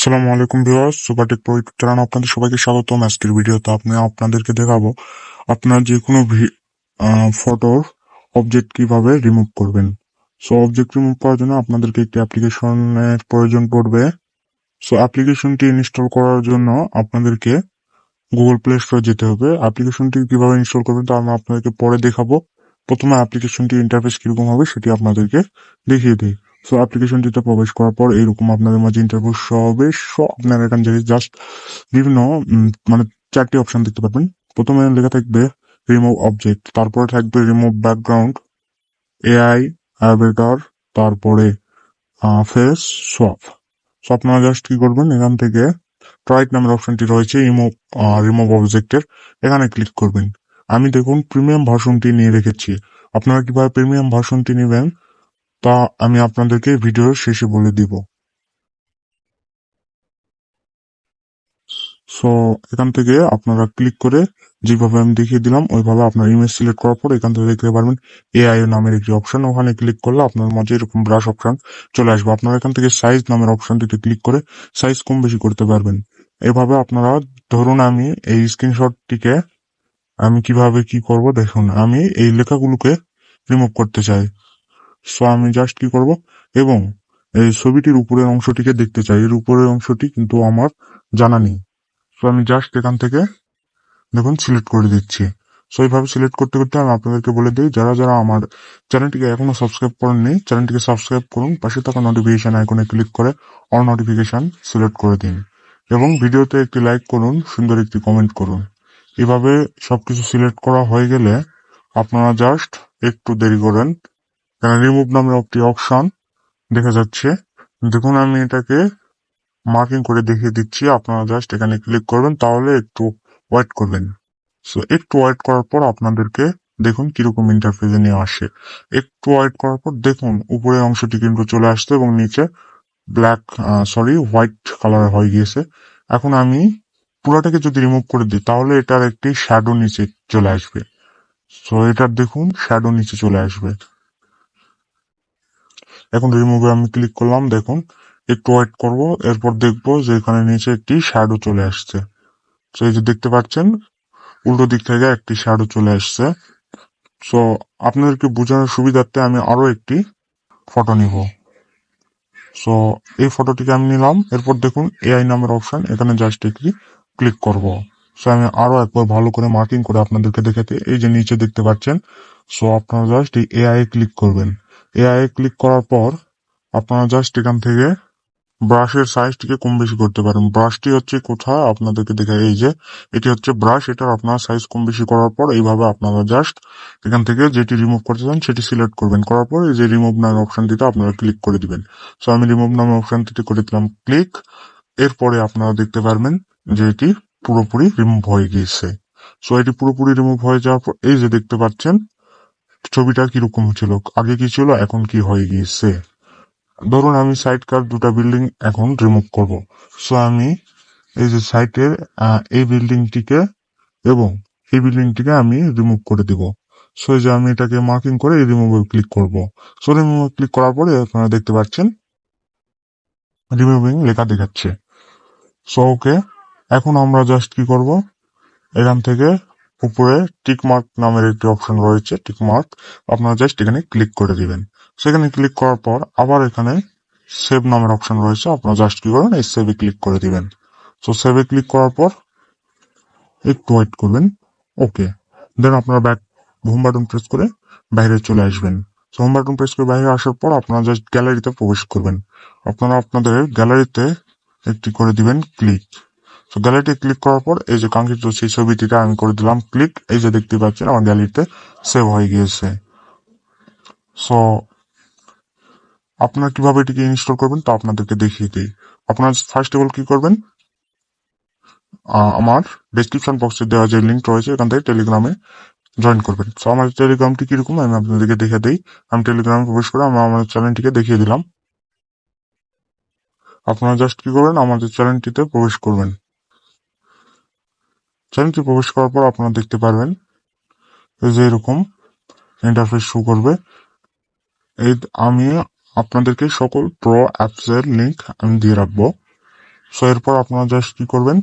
আসসালামু আলাইকুম viewers, সুপারটেক pro YouTube চ্যানেলে আপনাদের সবাইকে স্বাগতম। আজকের ভিডিওতে আপনাদেরকে দেখাবো আপনার যে কোনো ফটোর অবজেক্ট কিভাবে রিমুভ করবেন। সো অবজেক্ট রিমুভ করার জন্য আপনাদেরকে একটি অ্যাপ্লিকেশনের প্রয়োজন পড়বে। সো অ্যাপ্লিকেশনটি ইনস্টল করার জন্য আপনাদেরকে গুগল প্লে স্টোরে যেতে হবে। অ্যাপ্লিকেশনটি কিভাবে ইনস্টল করবেন তা আমি আপনাদেরকে পরে দেখাবো। প্রথমে অ্যাপ্লিকেশনটি ইন্টারফেস কিরকম হবে সেটি আপনাদেরকে দেখিয়ে দিই। সো অ্যাপ্লিকেশনটিতে প্রবেশ করার পর এইরকম আপনাদের মাঝে ইন্টারফেস শো হবে। সো আপনারা এখান থেকে জাস্ট বিভিন্ন মানে 4টি অপশন দেখতে পাবেন। প্রথমে লেখা থাকবে রিমুভ অবজেক্ট, তারপরে থাকবে রিমুভ ব্যাকগ্রাউন্ড, এআই অ্যাভেটার, তারপরে ফেস সোয়াপ। সো আপনারা জাস্ট কি করবেন, এখান থেকে রাইট নামের অপশনটি রয়েছে রিমুভ অবজেক্টের, এখানে ক্লিক করবেন। আমি দেখুন প্রিমিয়াম ভার্সনটি নিয়ে রেখেছি। আপনারা কিভাবে প্রিমিয়াম ভার্সনটি নেবেন তা আমি আপনাদেরকে ভিডিওর শেষে বলে দিব। সো এখান থেকে আপনারা ক্লিক করে যেভাবে আমি দেখিয়ে দিলাম ওইভাবে আপনার ইমেজ সিলেক্ট করার পর এখান থেকে দেখতে পারবেন এআই নামের একটি অপশন, ওখানে ক্লিক করলে আপনার মাঝে এরকম ব্রাশ অপশন চলে আসবে। আপনারা এখান থেকে সাইজ নামের অপশনটিতে ক্লিক করে সাইজ কম বেশি করতে পারবেন। এভাবে আপনারা ধরুন আমি এই স্ক্রিনশটটিকে আমি কিভাবে কি করব দেখুন, আমি এই লেখাগুলোকে রিমুভ করতে চাই। সো আমি জাস্ট কি করব, এবং এই ছবিটির উপরের অংশটিকে দেখতে চাই। এর উপরের অংশটি কিন্তু আমার জানা নেই। সো আমি জাস্ট এখান থেকে দেখুন সিলেক্ট করে দিচ্ছি। সো এইভাবে সিলেক্ট করতে করতে আমি আপনাদেরকে বলে দিই, যারা যারা আমার চ্যানেলটিকে এখনো সাবস্ক্রাইব করেননি চ্যানেলটিকে সাবস্ক্রাইব করুন, পাশে থাকা নোটিফিকেশন আইকনে ক্লিক করে অল নোটিফিকেশন সিলেক্ট করে দিন এবং ভিডিওতে একটি লাইক করুন, সুন্দর একটি কমেন্ট করুন। এভাবে সবকিছু সিলেক্ট করা হয়ে গেলে আপনারা জাস্ট একটু দেরি করেন, কারণ রিমুভ নামের একটি অপশন দেখা যাচ্ছে। দেখুন আমি এটাকে মার্কিং করে দেখিয়ে দিচ্ছি, আপনারা জাস্ট এখানে ক্লিক করবেন, তাহলে একটু ওয়েট করবেন। সো একটু ওয়েট করার পর আপনাদেরকে দেখুন কিরকম ইন্টারফেসে নিয়ে আসে। একটু ওয়েট করার পর দেখুন উপরের অংশটি কিন্তু চলে আসছে এবং নিচে হোয়াইট কালার হয়ে গিয়েছে। এখন আমি পুরাটাকে যদি রিমুভ করে দিই তাহলে এটার একটি শ্যাডো নিচে চলে আসবে। সো এটার দেখুন শ্যাডো নিচে চলে আসবে। এখন রিমুভে আমি ক্লিক করলাম, দেখুন একটু ওয়েট করব, এরপর দেখবো যে এখানে নিচে একটি শ্যাডো চলে আসছে। তো এই যে দেখতে পাচ্ছেন উল্টো দিক থেকে একটি শ্যাডো চলে আসছে। সো আপনাদেরকে বোঝানোর সুবিধার্থে আমি আরো একটি ফটো নিব। সো এই ফটোটিকে আমি নিলাম, এরপর দেখুন এআই নামের অপশন, এখানে জাস্ট একটি ক্লিক করব। সো আমি আরো একবার ভালো করে মার্কিং করে আপনাদেরকে দেখাতে, এই যে নিচে দেখতে পাচ্ছেন। সো আপনারা জাস্ট এই এআই ক্লিক করবেন। এআই ক্লিক করার পর আপনারা জাস্ট এখান থেকে ব্রাশের সাইজটিকে কম বেশি করতে পারেন। ব্রাশটি হচ্ছে কোথায় আপনাদেরকে দেখায়, এই যে এটি হচ্ছে ব্রাশ, এটার আপনার সাইজ কম বেশি করার পর এইভাবে আপনারা জাস্ট এখান থেকে যেটি রিমুভ করতে চান সেটি সিলেক্ট করবেন, করার পর এই যে রিমুভ নামের অপশনটিতে আপনারা ক্লিক করে দিবেন। সো আমি রিমুভ নামের অপশনটিতে করে দিলাম ক্লিক। এরপরে আপনারা দেখতে পারবেন যে এটি পুরোপুরি রিমুভ হয়ে গিয়েছে। সো এটি পুরোপুরি রিমুভ হয়ে যাওয়ার পর এই যে দেখতে পাচ্ছেন ছবিটা কিরকম ছিল, আগে কি ছিল এখন কি হয়ে গিয়েছে। ধরুন আমি সাইড কার দুটা বিল্ডিং এখন রিমুভ করব। সো আমি এই যে সাইটের এই বিল্ডিংটিকে এবং এই বিল্ডিংটিকে আমি রিমুভ করে দিব। সো এই যে আমি এটাকে মার্কিং করে এই রিমুভে ক্লিক করব। সো রিমুভে ক্লিক করার পরে আপনারা দেখতে পাচ্ছেন রিমুভিং লেখা দেখাচ্ছে। সো ওকে, এখন আমরা জাস্ট কি করব, এখান থেকে উপরে টিক মার্ক নামের একটি অপশন রয়েছে, টিক মার্ক, আপনারা জাস্ট এখানে ক্লিক করে দিবেন। সেখানে ক্লিক করার পর আবার এখানে সেভ নামের অপশন রয়েছে, আপনারা জাস্ট কি করবেন এই সেভে ক্লিক করে দিবেন। সো সেভে ক্লিক করার পর একটু ওয়েট করবেন। ওকে, দেন আপনারা ব্যাক হোম বাটন প্রেস করে বাইরে চলে আসবেন। হোম বাটন প্রেস করে বাইরে আসার পর আপনারা জাস্ট গ্যালারিতে প্রবেশ করবেন। আপনারা আপনাদের গ্যালারিতে একটি করে দিবেন ক্লিক। তো গ্যালারিতে ক্লিক করার পর এই যে কাঙ্ক্ষিত সেই ছবিটিটা আমি করে দিলাম ক্লিক। এই যে দেখতে পাচ্ছেন আমার গ্যালারিতে সেভ হয়ে গিয়েছে। সো আপনারা কিভাবে এটিকে ইনস্টল করবেন তা আপনাদেরকে দেখিয়ে দিই। আপনারা ফার্স্ট অফ অল কি করবেন, আমার ডেসক্রিপশন বক্সে দেওয়া যে লিঙ্ক রয়েছে এখান থেকে টেলিগ্রামে জয়েন করবেন। সো আমার টেলিগ্রামটি কিরকম আমি আপনাদেরকে দেখে দিই। আমি টেলিগ্রামে প্রবেশ করে আমি আমার চ্যানেলটিকে দেখিয়ে দিলাম। আপনারা জাস্ট কি করবেন, আমাদের চ্যানেলটিতে প্রবেশ করবেন। চ্যানেলটি প্রবেশ করার পর আপনারা দেখতে পারবেন এই যে এরকম ইন্টারফেস শো করবে। এই আমি আপনাদেরকে সকল প্রো অ্যাপস এর লিঙ্ক আমি দিয়ে রাখবো। সো এরপর আপনারা জাস্ট কি করবেন,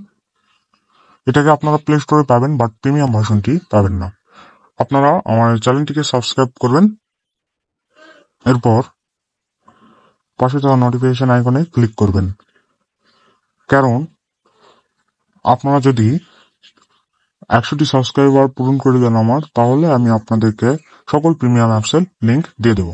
এটাকে আপনারা প্লে স্টোরে পাবেন, বাট প্রিমিয়াম ভার্সনটি পাবেন না। আপনারা আমার চ্যানেলটিকে সাবস্ক্রাইব করবেন, এরপর পাশে থাকা নোটিফিকেশন আইকনে ক্লিক করবেন। কারণ আপনারা যদি 100টি সাবস্ক্রাইবার পূরণ করে দেন আমার, তাহলে আমি আপনাদেরকে সকল প্রিমিয়াম অ্যাপসের লিংক দিয়ে দেবো।